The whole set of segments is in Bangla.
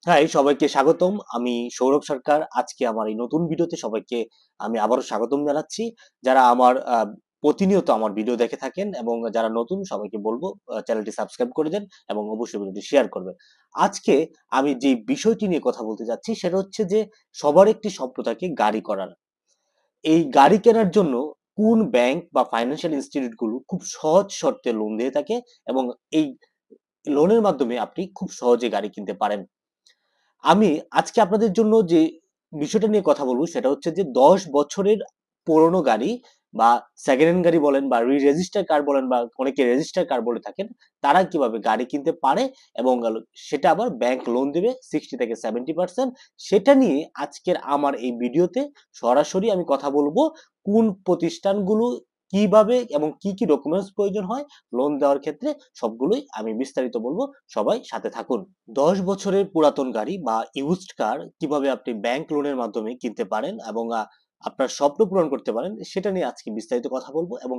হাই, সবাইকে স্বাগতম। আমি সৌরভ সরকার। আজকে আমার এই নতুন ভিডিওতে সবাইকে আমি আবারও স্বাগতম জানাচ্ছি। যারা আমার প্রতিনিয়ত আমার ভিডিও দেখে থাকেন এবং যারা নতুন সবাইকে বলবো চ্যানেলটি সাবস্ক্রাইব করে দেন এবং অবশ্যই ভিডিওটি শেয়ার করবেন। আজকে আমি যে বিষয়টি নিয়ে কথা বলতে যাচ্ছি সেটা হচ্ছে যে সবার একটি স্বপ্ন থাকে গাড়ি করার। এই গাড়ি কেনার জন্য কোন ব্যাংক বা ফাইন্যান্সিয়াল ইনস্টিটিউট গুলো খুব সহজ শর্তে লোন দিয়ে থাকে এবং এই লোনের মাধ্যমে আপনি খুব সহজে গাড়ি কিনতে পারেন। আমি আজকে আপনাদের জন্য যে বিষয়টা নিয়ে কথা বলবো সেটা হচ্ছে যে ১০ বছরের পুরোনো গাড়ি বা সেকেন্ড হ্যান্ড গাড়ি বলেন বা রেজিস্টার কার বলেন বা অনেকে রেজিস্টার কার বলে থাকেন, তারা কিভাবে গাড়ি কিনতে পারে এবং সেটা আবার ব্যাংক লোন দেবে 60 থেকে 70%। সেটা নিয়ে আজকের আমার এই ভিডিওতে সরাসরি আমি কথা বলবো। কোন প্রতিষ্ঠানগুলো কিভাবে এবং কি কি ডকুমেন্টস প্রয়োজন হয় লোন দেওয়ার ক্ষেত্রে, সবগুলোই আমি বিস্তারিত বলবো। সবাই সাথে থাকুন। ১০ বছরের পুরাতন গাড়ি বা ইউজড কার কিভাবে আপনি ব্যাংক লোনের মাধ্যমে কিনতে পারেন এবং আপনার স্বপ্ন পূরণ করতে পারেন সেটা নিয়ে আজকে বিস্তারিত কথা বলবো। এবং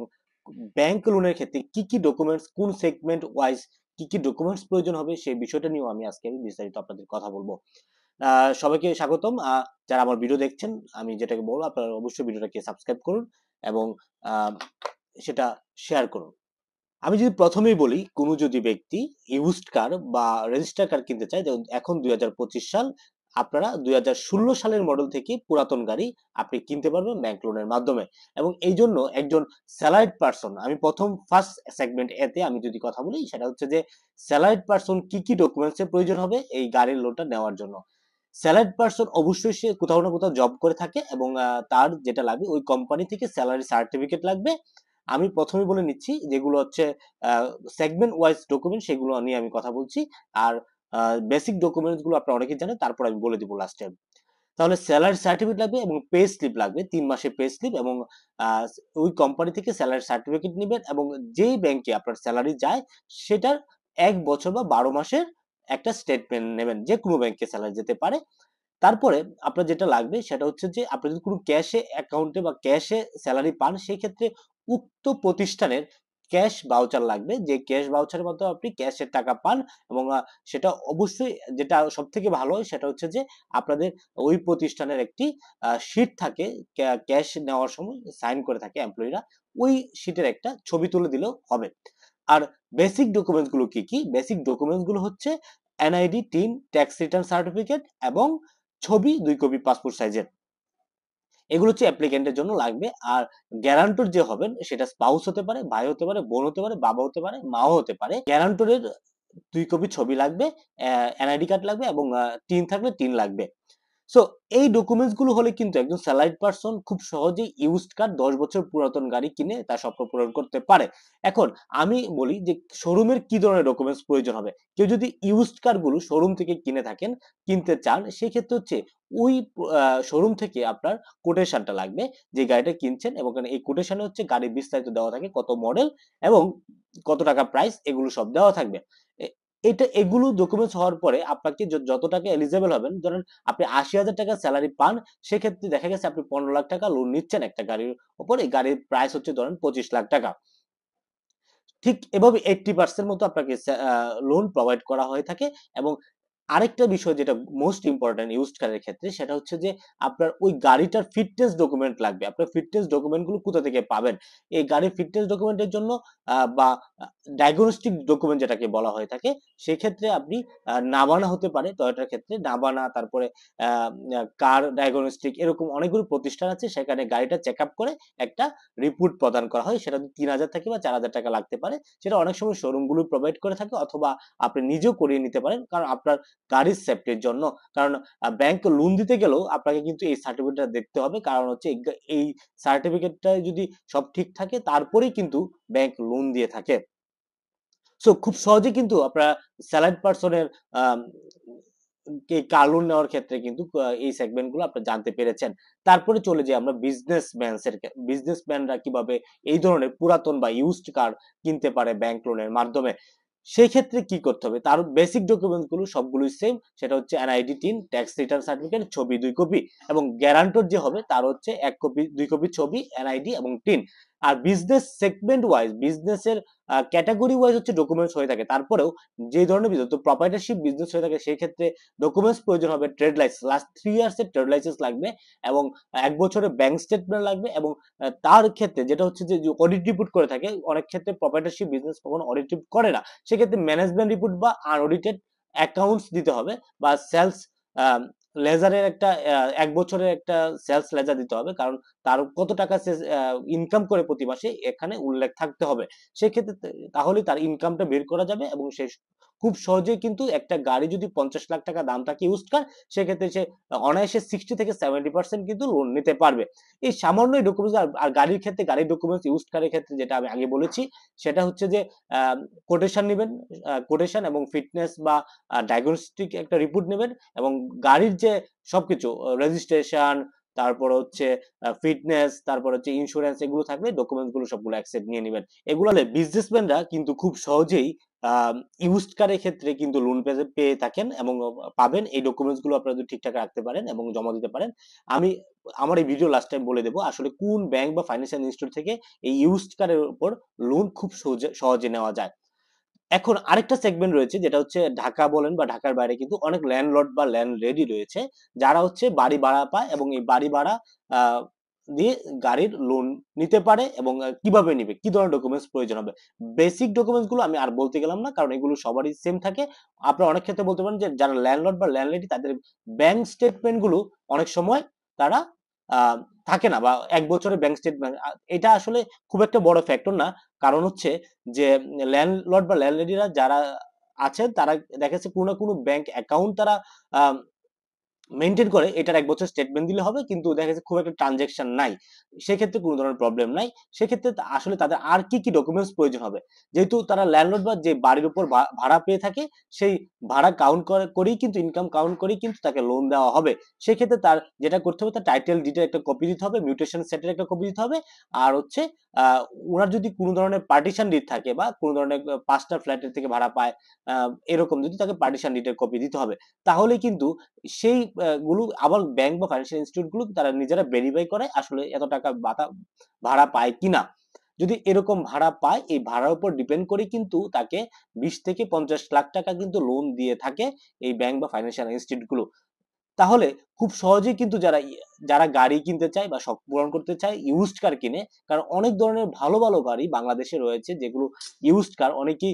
ব্যাংক লোনের ক্ষেত্রে কি কি ডকুমেন্টস, কোন সেগমেন্ট ওয়াইজ কি কি ডকুমেন্টস প্রয়োজন হবে সেই বিষয়টা নিয়েও আমি বিস্তারিত আপনাদের কথা বলবো। সবাইকে স্বাগতম। যারা আমার ভিডিও দেখছেন, আমি যেটাকে বলবো আপনারা অবশ্যই ভিডিওটাকে সাবস্ক্রাইব করুন এবং আহ, সেটা শেয়ার করুন। আমি যদি প্রথমেই বলি, কোনো যদি ব্যক্তি ইউজড কার বা রেজিস্টার কার কিনতে চায়, যেমন এখন ২০২৫ সাল, আপনারা ২০১৬ সালের মডেল থেকে পুরাতন গাড়ি আপনি কিনতে পারবেন ব্যাংক লোনের মাধ্যমে। এবং এই জন্য একজন স্যালারিড পারসন, আমি প্রথম ফার্স্ট সেগমেন্ট এতে আমি যদি কথা বলি সেটা হচ্ছে যে স্যালারিড পারসন কি কি ডকুমেন্টস এর প্রয়োজন হবে এই গাড়ির লোনটা নেওয়ার জন্য। স্যালারিড পারসন অবশ্যই সে কোথাও না কোথাও জব করে থাকে এবং তার যেটা লাগবে ওই কোম্পানি থেকে স্যালারি সার্টিফিকেট লাগবে। আমি প্রথমেই বলে নিচ্ছি যেগুলো হচ্ছে সেগমেন্ট ওয়াইজ ডকুমেন্ট, সেগুলো নিয়ে আমি কথা বলছি। আর বেসিক ডকুমেন্টস গুলো আপনারা অনেকেই জানেন, তারপর আমি বলে দিব লাস্টে। তাহলে স্যালারি সার্টিফিকেট লাগবে এবং পে স্লিপ লাগবে, ৩ মাসের পে স্লিপ এবং আহ, ওই কোম্পানি থেকে স্যালারি সার্টিফিকেট নেবেন এবং যেই ব্যাংকে আপনার স্যালারি যায় সেটার ১ বছর বা ১২ মাসের একটা স্টেটমেন্ট নেবেন। যে কোনো ব্যাংকে স্যালারি যেতে পারে। তারপরে আপনার যেটা লাগবে সেটা হচ্ছে যে আপনি যদি কোনো ক্যাশে অ্যাকাউন্টে বা ক্যাশে স্যালারি পান, সেই ক্ষেত্রে উক্ত প্রতিষ্ঠানের ক্যাশ ভাউচার লাগবে, যে ক্যাশ ভাউচারের মাধ্যমে আপনি ক্যাশের টাকা পান। এবং সেটা অবশ্যই যেটা সব থেকে ভালো হয় সেটা হচ্ছে যে আপনাদের ওই প্রতিষ্ঠানের একটি শিট থাকে, ক্যাশ নেওয়ার সময় সাইন করে থাকে এমপ্লয়িরা, ওই শিটের একটা ছবি তুলে দিলেও হবে। আর বেসিক ডকুমেন্টস গুলো কি কি? বেসিক ডকুমেন্টস গুলো হচ্ছে NID, tin, tax return certificate এবং ছবি ২ কপি পাসপোর্ট সাইজের। এগুলো হচ্ছে অ্যাপ্লিকেন্টের জন্য লাগবে। আর গ্যারান্টর যে হবেন সেটা স্পাউস হতে পারে, ভাই হতে পারে, বোন হতে পারে, বাবা হতে পারে, মাও হতে পারে। গ্যারান্টরের ২ কপি ছবি লাগবে, এনআইডি কার্ড লাগবে এবং টিন থাকলে টিন লাগবে। সো এই ডকুমেন্টস গুলো হলে কিন্তু একজন স্যালারিড পারসন খুব সহজেই ইউজড কার ১০ বছর পুরাতন গাড়ি কিনে তার স্বপ্ন পূরণ করতে পারে। এখন আমি বলি যে শোরুমের কি ধরনের ডকুমেন্টস প্রয়োজন হবে। কেউ যদি ইউজড কার গুলো শোরুম থেকে কিনে থাকেন, কিনতে চান, সেক্ষেত্রে হচ্ছে ওই শোরুম থেকে আপনার কোটেশনটা লাগবে যে গাড়িটা কিনছেন, এবং এই কোটেশনে হচ্ছে গাড়ির বিস্তারিত দেওয়া থাকে, কত মডেল এবং কত টাকা প্রাইস, এগুলো সব দেওয়া থাকবে। এগুলো ডকুমেন্টস হওয়ার পরে আপনাকে যত টাকা এলিজেবল হবেন, ধরেন আপনি ৮০,০০০ টাকা স্যালারি পান, সেক্ষেত্রে দেখা গেছে আপনি ১৫ লাখ টাকা লোন নিচ্ছেন একটা গাড়ির উপর। এই গাড়ির প্রাইস হচ্ছে ধরেন ২৫ লাখ টাকা। ঠিক এভাবে 80% মতো আপনাকে লোন প্রোভাইড করা হয়ে থাকে। এবং আরেকটা বিষয় যেটা মোস্ট ইম্পর্টেন্ট ইউজড কারের ক্ষেত্রে সেটা হচ্ছে যে আপনার ওই গাড়িটার ফিটনেস ডকুমেন্ট লাগবে। আপনার ফিটনেস ডকুমেন্ট গুলো কোথা থেকে পাবেন? এই গাড়ির ফিটনেস ডকুমেন্টের জন্য বা ডায়াগনস্টিক ডকুমেন্ট যেটাকে বলা হয়ে থাকে, সেক্ষেত্রে আপনি নাভানা হতে পারে টয়োটার ক্ষেত্রে, নাভানা, তারপরে কার ডায়াগনস্টিক, এরকম অনেকগুলো প্রতিষ্ঠান আছে, সেখানে গাড়িটা চেক আপ করে একটা রিপোর্ট প্রদান করা হয়। সেটা ৩,০০০ থেকে বা ৪,০০০ টাকা লাগতে পারে। সেটা অনেক সময় শোরুম গুলো প্রোভাইড করে থাকে, অথবা আপনি নিজেও করিয়ে নিতে পারেন, কারণ আপনার গাড়ির সেফটির জন্য। কারণ ব্যাংক লোন দিতে গেলেও আপনাকে কিন্তু এই সার্টিফিকেটটা দেখতে হবে, কারণ হচ্ছে এই সার্টিফিকেটটা যদি সব ঠিক থাকে তারপরেই কিন্তু ব্যাংক লোন দিয়ে থাকে। সো খুব সহজে কিন্তু আপনারা স্যালারিড পারসনের কার লোন নেওয়ার ক্ষেত্রে কিন্তু এই সেগমেন্ট গুলো আপনি জানতে পেরেছেন। তারপরে চলে যাই আমরা বিজনেসম্যানরা কিভাবে এই ধরনের পুরাতন বা ইউজড কার কিনতে পারে ব্যাংক লোনের মাধ্যমে। সেই ক্ষেত্রে কি করতে হবে? তার বেসিক ডকুমেন্টস গুলো সবগুলোই সেম। সেটা হচ্ছে NID, tin, tax return certificate, ছবি ২ কপি এবং গ্যারান্টর যে হবে তার হচ্ছে ১ কপি, ২ কপি ছবি, এনআইডি এবং টিন। আর বিজনেস সেগমেন্ট ওয়াইজ, বিজনেসের ক্যাটাগরি ওয়াইজ হচ্ছে ডকুমেন্টস হয়ে থাকে। তারপরেও যে ধরনের বিজনেস, তো প্রপার্টরশিপ বিজনেস হয়ে থাকে, সেই ক্ষেত্রে ডকুমেন্টস প্রয়োজন হবে। ট্রেড লাইসেন্স, লাস্ট 3 ইয়ার্সের ট্রেড লাইসেন্স লাগবে, এবং 1 বছরের ব্যাংক স্টেটমেন্ট লাগবে। এবং তার ক্ষেত্রে যেটা হচ্ছে যে অডিট রিপোর্ট করে থাকে, অনেক ক্ষেত্রে প্রপার্টরশিপ বিজনেস কখনো অডিট রিপোর্ট করে না, সেক্ষেত্রে ম্যানেজমেন্ট রিপোর্ট বা আনঅডিটেড অ্যাকাউন্টস দিতে হবে, বা সেলস লেজারের একটা 1 বছরের একটা সেলস লেজার দিতে হবে, কারণ তার কত টাকা সে ইনকাম করে প্রতি মাসে এখানে উল্লেখ থাকতে হবে। সেক্ষেত্রে তাহলেই তার ইনকামটা বের করা যাবে, এবং সে খুব সহজেই কিন্তু একটা গাড়ি যদি 50 লাখ টাকা দাম থাকে ইউজড কার, সেক্ষেত্রে সে অনায়াসে 60 থেকে 70% কিন্তু লোন নিতে পারবে। এই সামান্য ডকুমেন্টস, আর গাড়ির ক্ষেত্রে, গাড়ির ডকুমেন্টস ইউজড কারের ক্ষেত্রে যেটা আমি আগে বলেছি, সেটা হচ্ছে যে কোটেশন নেবেন, কোটেশন এবং ফিটনেস বা ডায়াগনস্টিক একটা রিপোর্ট নেবেন, এবং গাড়ির যে সবকিছু রেজিস্ট্রেশন, তারপর হচ্ছে ফিটনেস, তারপর হচ্ছে ইন্স্যুরেন্স, এগুলো থাকলে ডকুমেন্টস গুলো সবগুলো অ্যাকসেপ্ট নিয়ে নেবেন। এগুলো বিজনেসম্যানরা কিন্তু খুব সহজেই ইউজড কারের ক্ষেত্রে কিন্তু লোন পেয়ে থাকেন, এবং পাবেন। এই ডকুমেন্টস গুলো আপনারা যদি ঠিকঠাক রাখতে পারেন এবং জমা দিতে পারেন। আমি আমার এই ভিডিও লাস্ট টাইম বলে দেবো আসলে কোন ব্যাংক বা ফাইন্যান্সিয়াল ইনস্টিটিউট থেকে এই ইউজড কারের উপর লোন খুব সহজে নেওয়া যায়। এখন আরেকটা সেগমেন্ট রয়েছে, যেটা হচ্ছে ঢাকা বলেন বা ঢাকার বাইরে কিন্তু অনেক ল্যান্ডলর্ড বা ল্যান্ডলেডি রয়েছে, যারা হচ্ছে বাড়ি ভাড়া পায়, এবং এই বাড়ি ভাড়া আহ, দিয়ে গাড়ির লোন নিতে পারে। এবং কিভাবে নিবে, কি ধরনের ডকুমেন্টস প্রয়োজন হবে, বেসিক ডকুমেন্টস গুলো আমি আর বলতে গেলাম না, কারণ এগুলো সবারই সেম থাকে। আপনারা অনেক ক্ষেত্রে বলতে পারেন যে যারা ল্যান্ডলর্ড বা ল্যান্ডলেডি, তাদের ব্যাংক স্টেটমেন্ট গুলো অনেক সময় তারা আহ, থাকে না, বা 1 বছরের ব্যাংক স্টেটমেন্ট, এটা আসলে খুব একটা বড় ফ্যাক্টর না। কারণ হচ্ছে যে ল্যান্ডলর্ড বা ল্যান্ডলেডিরা যারা আছেন, তারা দেখা যাচ্ছে কোনো না কোনো ব্যাংক অ্যাকাউন্ট তারা মেনটেন করে, এটার 1 বছর স্টেটমেন্ট দিলে হবে, কিন্তু দেখা যাচ্ছে খুব একটা ট্রানজেকশন নাই, সেক্ষেত্রে কোনো ধরনের প্রবলেম নাই। সেক্ষেত্রে আসলে তাদের আর কি কি ডকুমেন্টস প্রয়োজন হবে, যেহেতু তারা ল্যান্ডলর্ড বা যে বাড়ির উপর ভাড়া পেয়ে থাকে, সেই ভাড়া কাউন্ট করেই কিন্তু, ইনকাম কাউন্ট করেই কিন্তু তাকে লোন দেওয়া হবে। সেক্ষেত্রে তার যেটা করতে হবে, তার টাইটেল ডিটের একটা কপি দিতে হবে, মিউটেশন সেটের একটা কপি দিতে হবে, আর হচ্ছে ওনার যদি কোনো ধরনের পার্টিশন ডিড থাকে, বা কোনো ধরনের 5টা ফ্ল্যাটের থেকে ভাড়া পায়, এরকম যদি তাকে পার্টিশন ডিটের কপি দিতে হবে, তাহলে কিন্তু সেই গুলো আবার ব্যাংক বা ফাইন্যান্সিয়াল ইনস্টিটিউট গুলো তারা নিজেরা ভেরিফাই করে আসলে এত টাকা ভাড়া পায় কিনা। যদি এরকম ভাড়া পায়, এই ভাড়ার উপর ডিপেন্ড করে কিন্তু তাকে 20 থেকে 50 লাখ টাকা কিন্তু লোন দিয়ে থাকে এই ব্যাংক বা ফাইন্যান্সিয়াল ইনস্টিটিউট গুলো। তাহলে খুব সহজেই কিন্তু যারা গাড়ি কিনতে চায় বা শখ পূরণ করতে চায়, ইউজড কার কিনে, কারণ অনেক ধরনের ভালো ভালো গাড়ি বাংলাদেশে রয়েছে যেগুলো ইউজড কার। অনেকেই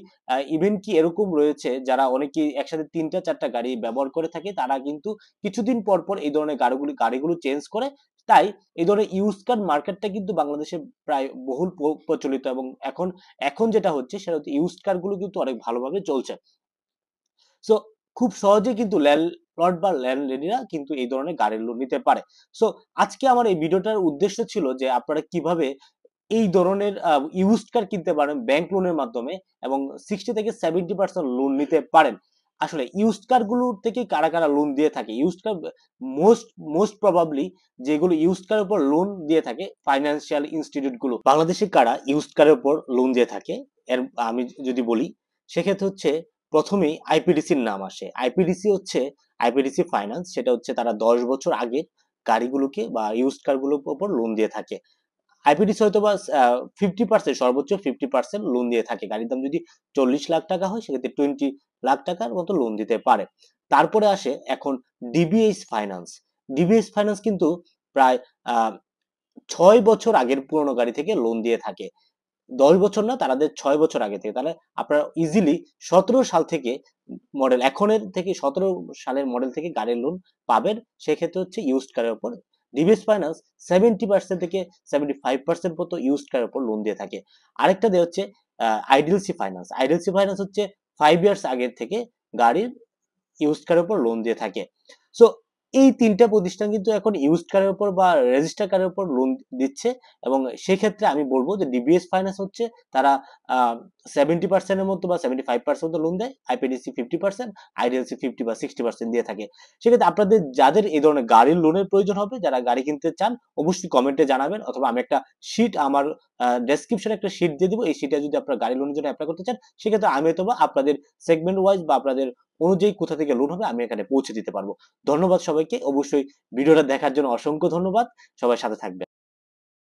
ইভেন কি এরকম রয়েছে যারা অনেকেই একসাথে 3টা 4টা গাড়ি ব্যবহার করে থাকে, তারা কিন্তু কিছুদিন পর পর এই ধরনের গাড়িগুলো চেঞ্জ করে। তাই এই ধরনের ইউজড কার মার্কেটটা কিন্তু বাংলাদেশে প্রায় বহুল প্রচলিত, এবং এখন এখন যেটা হচ্ছে সেটা হচ্ছে ইউজড কার গুলো কিন্তু অনেক ভালোভাবে চলছে। সো খুব সহজে কিন্তু ল্যান্ডলর্ড বা ল্যান্ডলেডিরা কিন্তু এই ধরনের গাড়ির লোন নিতে পারে। সো আজকে আমার এই ভিডিওটার উদ্দেশ্য ছিল যে আপনারা কিভাবে এই ধরনের ইউজড কার কিনতে পারেন ব্যাংক লোনের মাধ্যমে, এবং 60 থেকে 70% লোন নিতে পারেন। আসলে ইউজড কার গুলোর থেকে কারা কারা লোন দিয়ে থাকে, used car most most probably যেগুলো ইউজড কারের উপর লোন দিয়ে থাকে ফাইন্যান্সিয়াল ইনস্টিটিউট গুলো। বাংলাদেশে কারা ইউজড কারের উপর লোন দিয়ে থাকে, এর আমি যদি বলি, সেক্ষেত্রে হচ্ছে প্রথমেই আইপিডিসির নাম আসে। আইপিডিসি হচ্ছে আইপিডিসি ফাইন্যান্স, সেটা হচ্ছে তারা 10 বছর আগে গাড়িগুলোকে বা ইউজড কারগুলোর উপর লোন দিয়ে থাকে। আইপিডিসি হয়তো বা 50%, সর্বোচ্চ 50% লোন দিয়ে থাকে। গাড়ির দাম যদি 40 লাখ টাকা হয়, সেক্ষেত্রে 20 লাখ টাকার মতো লোন দিতে পারে। তারপরে আসে এখন ডিবিএস ফাইন্যান্স। ডিবিএস ফাইন্যান্স কিন্তু প্রায় 6 বছর আগের পুরনো গাড়ি থেকে লোন দিয়ে থাকে। 10 বছর না, তাদের 6 বছর আগে থেকে। তাহলে আপনারা ইজিলি 17 সাল থেকে মডেল, এখনের থেকে 17 সালের মডেল থেকে গাড়ির লোন পাবেন। সেক্ষেত্রে হচ্ছে ইউজড কারের উপর ডিবিএস ফাইন্যান্স 70% থেকে 75% মতো ইউজড কারের উপর লোন দিয়ে থাকে। আরেকটা দিয়ে হচ্ছে আইডিএলসি ফাইন্যান্স। আইডিএলসি ফাইন্যান্স হচ্ছে 5 ইয়ার্স আগের থেকে গাড়ির ইউজড কারের উপর লোন দিয়ে থাকে। সো এই 3টা প্রতিষ্ঠান কিন্তু এখন ইউজড কারের উপর বা রেজিস্টার কারের উপর লোন দিচ্ছে, এবং সেক্ষেত্রে আমি বলবো যে ডিবিএস ফাইন্যান্স হচ্ছে তারা 70% মতো বা 75% লোন দেয়, আইপিডিসি 50%, আইডিএলসি 50 বা 60% দিয়ে থাকে। সেক্ষেত্রে আপনাদের যাদের এই ধরনের গাড়ির লোনের প্রয়োজন হবে, যারা গাড়ি কিনতে চান, অবশ্যই কমেন্টে জানাবেন, অথবা আমি একটা শিট আমার ডেসক্রিপশনে একটা শিট দিয়ে দিব। এই শিটে যদি আপনারা গাড়ি লোনের জন্য অ্যাপ্লাই করতে চান, সেক্ষেত্রে আমি হয়তো আপনাদের সেগমেন্ট ওয়াইজ বা আপনাদের অনুযায়ী কোথা থেকে লোন হবে আমি এখানে পৌঁছে দিতে পারবো। ধন্যবাদ সবাইকে, অবশ্যই ভিডিওটা দেখার জন্য অসংখ্য ধন্যবাদ। সবাই সাথে থাকবেন।